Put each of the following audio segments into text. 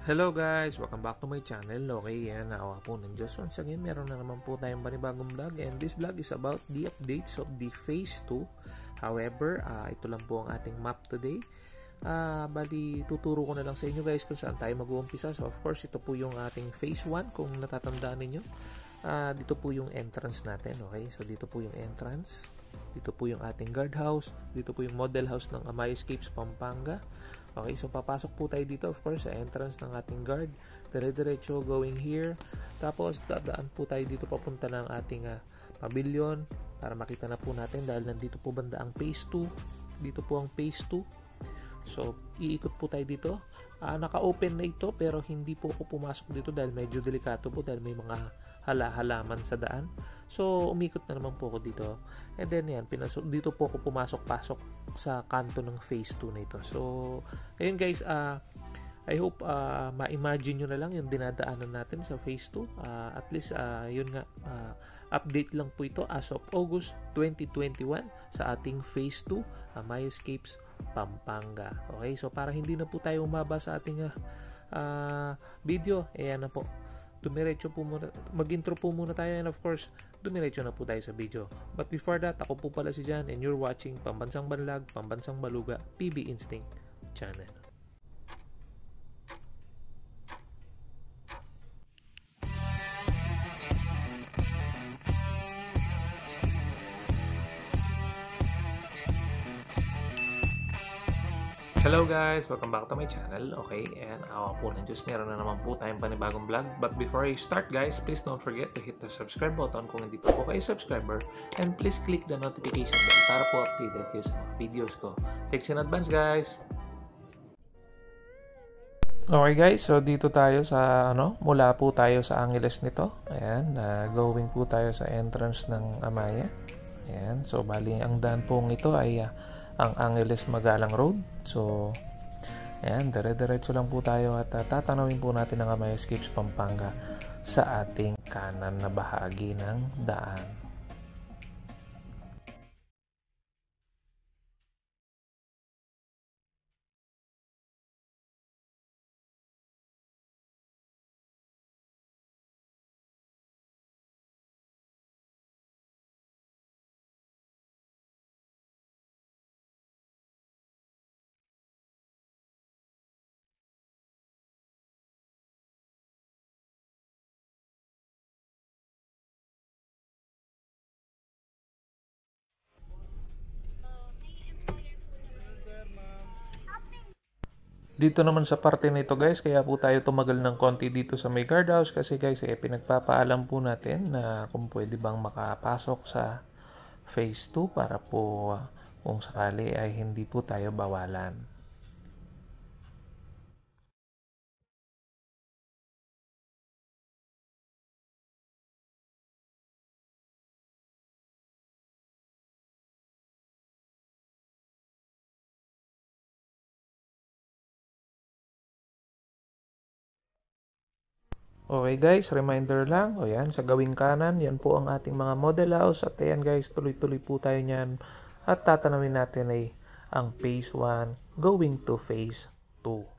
Hello guys! Welcome back to my channel. Okay, yan. Naawa po ng Diyos. Once again, meron na naman po tayong panibagong vlog. And this vlog is about the updates of the Phase 2. However, ito lang po ang ating map today. Bali, tuturo ko na lang sa inyo guys kung saan tayo mag-uumpisa. So of course, ito po yung ating Phase 1 kung natatandaan ninyo. Dito po yung entrance natin. Okay, so dito po yung entrance. Dito po yung ating guardhouse. Dito po yung model house ng Amaya Escapes, Pampanga. Okay, so papasok po tayo dito of course sa entrance ng ating guard. Dire-diretso going here. Tapos dadaan po tayo dito papunta ng ating pavilion para makita na po natin dahil nandito po banda ang Phase 2. Dito po ang Phase 2. So iikot po tayo dito. Naka-open na ito pero hindi po ako pumasok dito dahil medyo delikato po dahil may mga halaman sa daan. So umikot na naman po ako dito. And then yan, dito po ako pumasok-pasok sa kanto ng Phase 2 na ito. So ayun guys, I hope ma-imagine nyo na lang yung dinadaanan natin sa Phase 2. At least yun nga, update lang po ito as of August 2021 sa ating Phase 2, Amaya Escapes, Pampanga. Okay, so para hindi na po tayo umaba sa ating video, ayan na po. Dumiretso po muna, mag-intro po muna tayo and of course, dumiretso na po tayo sa video. But before that, ako po pala si Jan and you're watching Pambansang Banlag, Pambansang Baluga, PB Instinct Channel. Hello guys! Welcome back to my channel. Okay, and awa po ng Diyos, meron na naman po tayong panibagong vlog. But before I start guys, please don't forget to hit the subscribe button kung hindi pa po kayo subscriber. And please click the notification bell para po updated kayo sa mga videos ko. Thanks in advance guys! Okay guys, so dito tayo sa mula po tayo sa Angeles nito. Ayan, going po tayo sa entrance ng Amaya. Ayan, so bali ang daan pong ito ay ang Angeles Magalang Road. So ayan, dire-diretso lang po tayo at tatanawin po natin ang Amaya Escapes, Pampanga sa ating kanan na bahagi ng daan. Dito naman sa parte nito guys, kaya po tayo tumagal ng konti dito sa may guardhouse kasi guys, pinagpapaalam po natin na kung pwede bang makapasok sa Phase 2 para po kung sakali ay hindi po tayo bawalan. Okay guys, reminder lang, o yan, sa gawing kanan, yan po ang ating mga model house. At ayan guys, tuloy-tuloy po tayo nyan. At tatanawin natin ay ang Phase 1 going to Phase 2.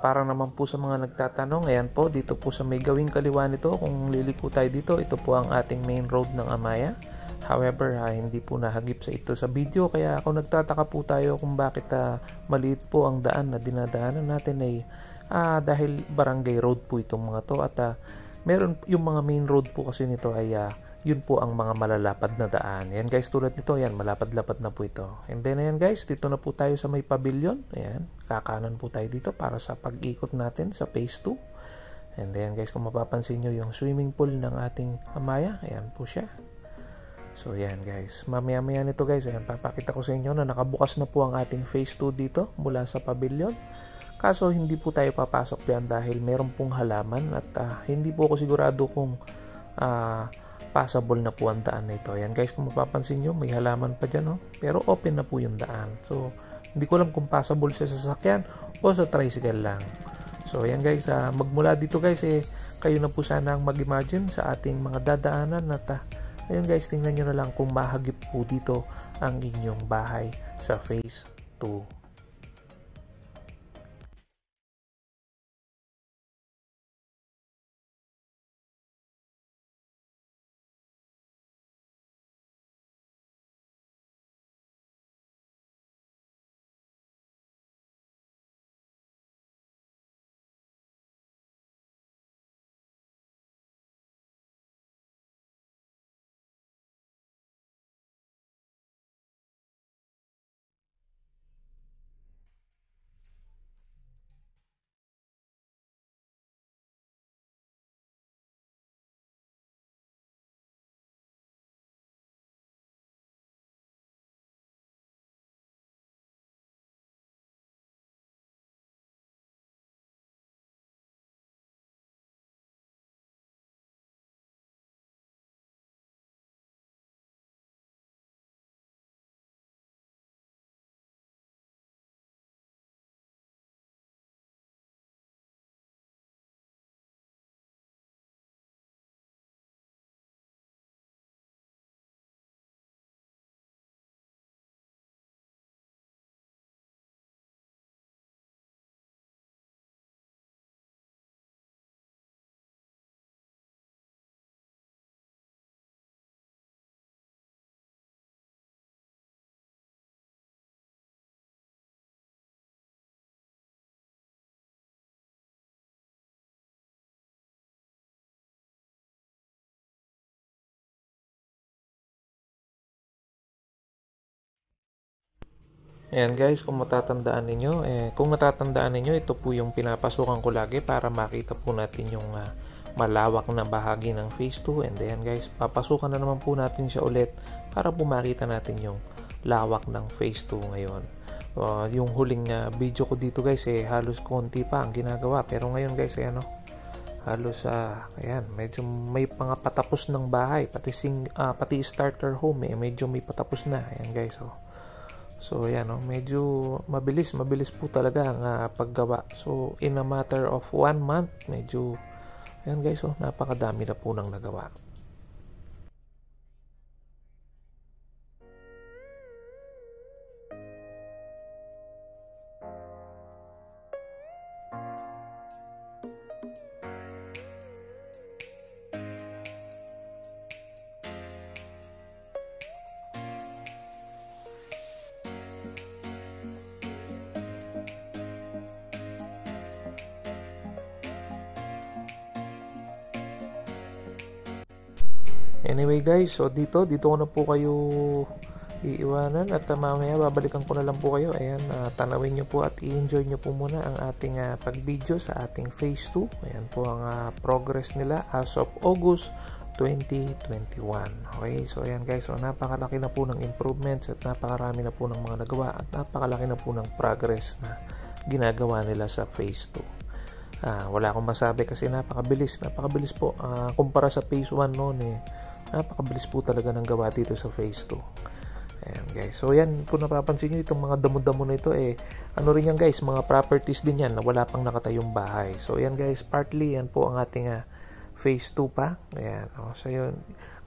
Para naman po sa mga nagtatanong, ayan po, dito po sa may gawing kaliwa nito, kung liliko tayo dito, ito po ang ating main road ng Amaya. However, hindi po nahagip sa ito sa video, kaya kung nagtataka po tayo kung bakit maliit po ang daan na dinadaanan natin ay dahil barangay road po itong mga to at meron yung mga main road po kasi nito ay yun po ang mga malalapad na daan. Ayan guys, tulad nito, ayan, malapad-lapad na po ito. And then ayan guys, dito na po tayo sa may pavilion. Ayan, kakanan po tayo dito para sa pag-ikot natin sa phase 2. And then guys, kung mapapansin nyo yung swimming pool ng ating Amaya, ayan po siya. So ayan guys, mamaya-maya nito guys, ayan, papakita ko sa inyo na nakabukas na po ang ating phase 2 dito mula sa pavilion. Kaso hindi po tayo papasok diyan dahil meron pong halaman at hindi po ako sigurado kung passable na po ang daan na ito. Ayan guys, kung mapapansin nyo, may halaman pa dyan, oh. Pero open na po yung daan. So hindi ko alam kung passable sa sasakyan o sa tricycle lang. So ayan guys, magmula dito guys, kayo na po sana ang mag-imagine sa ating mga dadaanan at ayun guys, tingnan nyo na lang kung mahagip po dito ang inyong bahay sa phase 2. Ayan guys, kung matatandaan ninyo, kung natatandaan ninyo, ito po yung pinapasukan ko lagi para makita po natin yung malawak na bahagi ng phase 2. And ayan guys, papasukan na naman po natin siya ulit para po makita natin yung lawak ng phase 2 ngayon. Yung huling video ko dito guys, halos konti pa ang ginagawa. Pero ngayon guys, ayan, halos ayan, medyo may mga patapos ng bahay, pati starter home, medyo may patapos na. Ayan guys, so ayan, medyo mabilis po talaga ang paggawa. So in a matter of 1 month, medyo ayan guys, napakadami na po nang nagawa. Anyway guys, so dito ko na po kayo iiwanan at mamaya babalikan ko na lang po kayo. Ayan, tanawin nyo po at i-enjoy nyo po muna ang ating pag-video sa ating phase 2. Ayan po ang progress nila as of August 2021. Okay, so ayan guys, so napakalaki na po ng improvements at napakarami na po ng mga nagawa at napakalaki na po ng progress na ginagawa nila sa phase 2. Wala akong masabi kasi napakabilis po kumpara sa phase 1 noon. Napakabilis po talaga ng gawa dito sa phase 2. Ayan guys, so yan, kung napapansin nyo itong mga damo-damo na ito, ano rin yan guys, mga properties din yan na wala pang nakatayong bahay. So yan guys, partly yan po ang ating phase 2 pa. Ayan, so yun,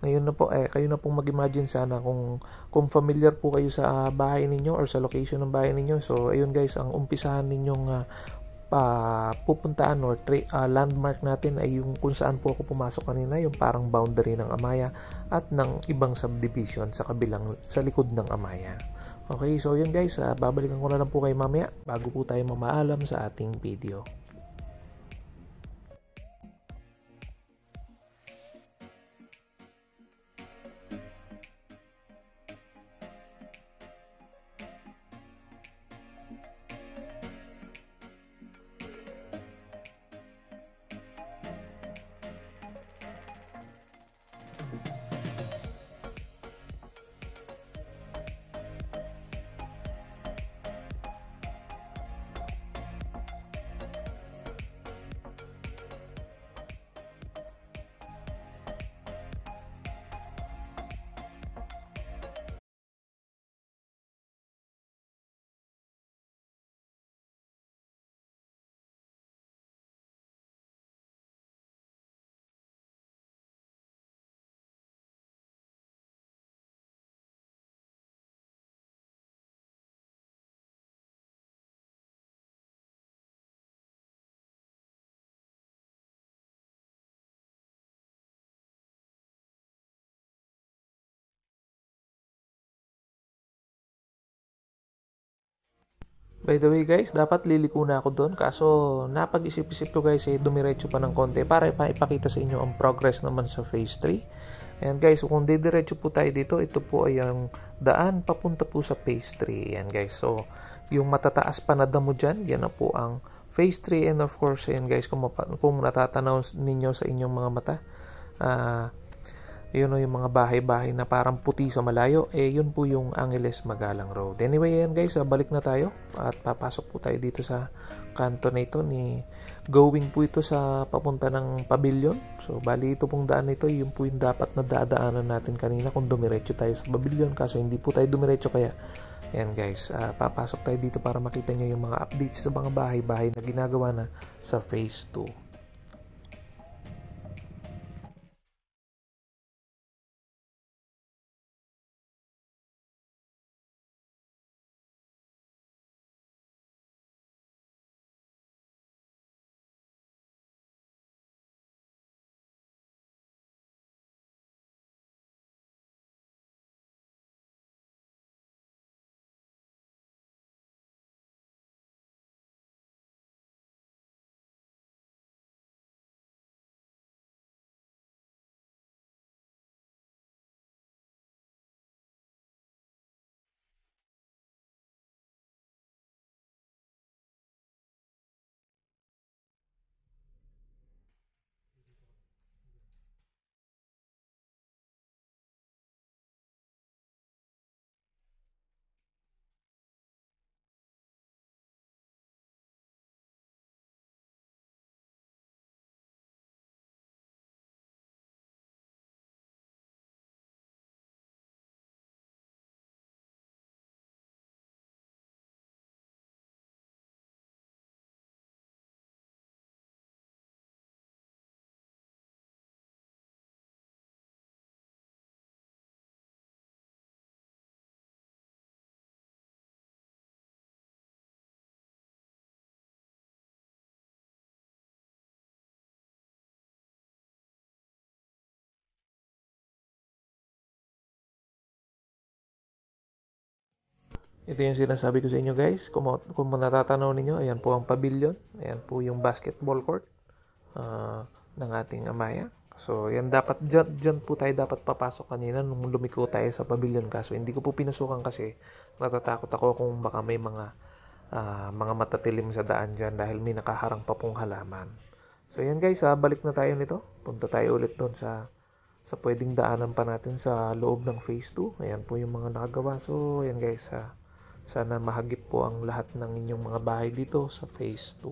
ngayon na po, kayo na pong mag-imagine sana kung familiar po kayo sa bahay ninyo or sa location ng bahay ninyo. So ayun guys, ang umpisahan ninyong pupuntaan or landmark natin ay yung kung saan po ako pumasok kanina, yung parang boundary ng Amaya at ng ibang subdivision sa likod ng Amaya. Okay, so yun guys, babalikan ko na lang po kayo mamaya bago po tayo mamaalam sa ating video. By the way guys, dapat liliko na ako doon kaso napag-isip-isip ko guys dumiretso pa ng konti para ipakita sa inyo ang progress naman sa phase 3. And guys, kung didiretso po tayo dito, ito po ay ang daan papunta po sa phase 3. Ayan guys, so yung matataas pa na damo dyan, yan na po ang phase 3. And of course, ayan guys, kung natatanaw ninyo sa inyong mga mata, yun o yung mga bahay-bahay na parang puti sa malayo, yun po yung Angeles Magalang Road. Anyway, yan guys, balik na tayo at papasok po tayo dito sa kanto na ito going po ito sa papunta ng pavilion. So, bali ito pong daan ito, yun po yung dapat na dadaanan natin kanina kung dumiretso tayo sa pavilion. Kaso hindi po tayo dumiretso kaya, yan guys, papasok tayo dito para makita nyo yung mga updates sa mga bahay-bahay na ginagawa na sa phase 2. Ito yung sinasabi ko sa inyo guys. Kung natatanaw ninyo, ayan po ang pavilion. Ayan po yung basketball court ng ating Amaya. So, yan dapat, dyan po tayo dapat papasok kanina nung lumiko tayo sa pavilion. Kaso, hindi ko po pinasukan kasi natatakot ako kung baka may mga matatilim sa daan dyan dahil may nakaharang pa pong halaman. So, yan guys, balik na tayo nito. Punta tayo ulit doon sa pwedeng daanan pa natin sa loob ng phase 2. Ayan po yung mga nakagawa. So, ayan guys, sana mahagip po ang lahat ng inyong mga bahay dito sa phase 2.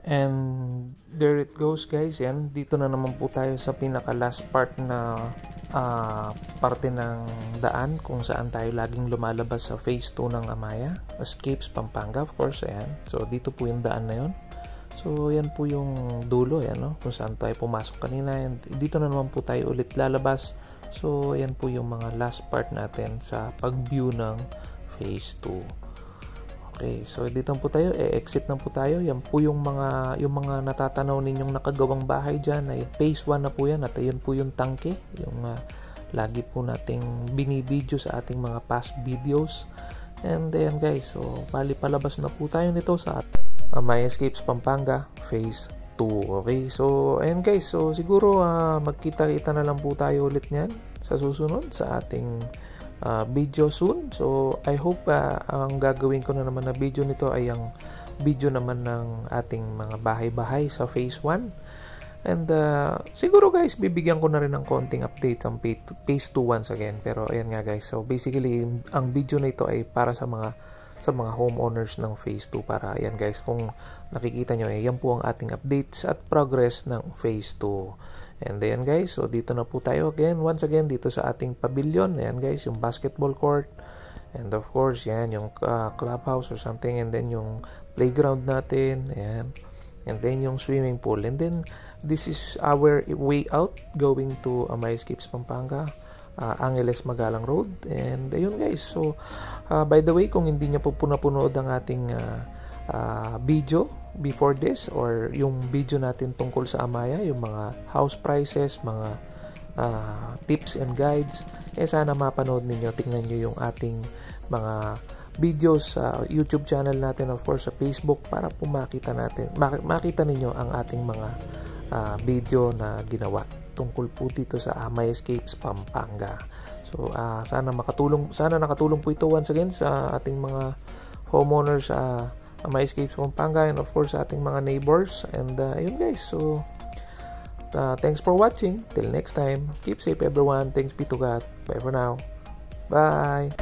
And there it goes guys. Yan, dito na naman po tayo sa pinaka last part na parte ng daan kung saan tayo laging lumalabas sa phase 2 ng Amaya, Escapes Pampanga, of course. Ayan, so dito po yung daan na yun. So yan po yung dulo, yan, no? Kung saan tayo pumasok kanina. And dito na naman po tayo ulit lalabas. So yan po yung mga last part natin sa pag-view ng phase 2. Okay, so dito po tayo, exit na po tayo. Yan po yung mga natatanaw ninyong nakagawang bahay dyan, ay phase 1 na po yan. At yun po yung tangke, yung lagi po nating binibideo sa ating mga past videos. And then guys, so bali palabas na po tayo nito sa Amaya Escapes Pampanga phase 2. Okay, so ayan guys, so siguro magkita-kita na lang po tayo ulit niyan sa susunod sa ating video soon. So I hope ang gagawin ko na naman na video nito ay ang video naman ng ating mga bahay-bahay sa phase 1. And siguro guys, bibigyan ko na rin ng konting update ang phase 2 once again. Pero ayan nga guys, so basically ang video na ito ay para sa mga homeowners ng phase 2. Para ayan guys, kung nakikita nyo, yan po ang ating updates at progress ng phase 2. And then guys, so dito na po tayo once again dito sa ating pavilion. Ayan guys, yung basketball court. And of course, yan yung clubhouse or something. And then yung playground natin. Ayan. And then yung swimming pool. And then this is our way out going to Amaya Escapes Pampanga, Angeles Magalang Road. And ayun guys, so by the way, kung hindi niya po napunood ang ating video before this, or yung video natin tungkol sa Amaya, yung mga house prices, mga tips and guides, sana mapanood ninyo. Tingnan nyo yung ating mga videos sa YouTube channel natin, of course sa Facebook, para po makita ninyo ang ating mga video na ginawa tungkol po dito sa Amaya Escapes Pampanga. So sana nakatulong po ito once again sa ating mga homeowners sa Amaya Escapes Pampanga, and of course sa ating mga neighbors. And yun guys, so thanks for watching. Till next time, keep safe everyone. Thanks be to God. Bye for now. Bye.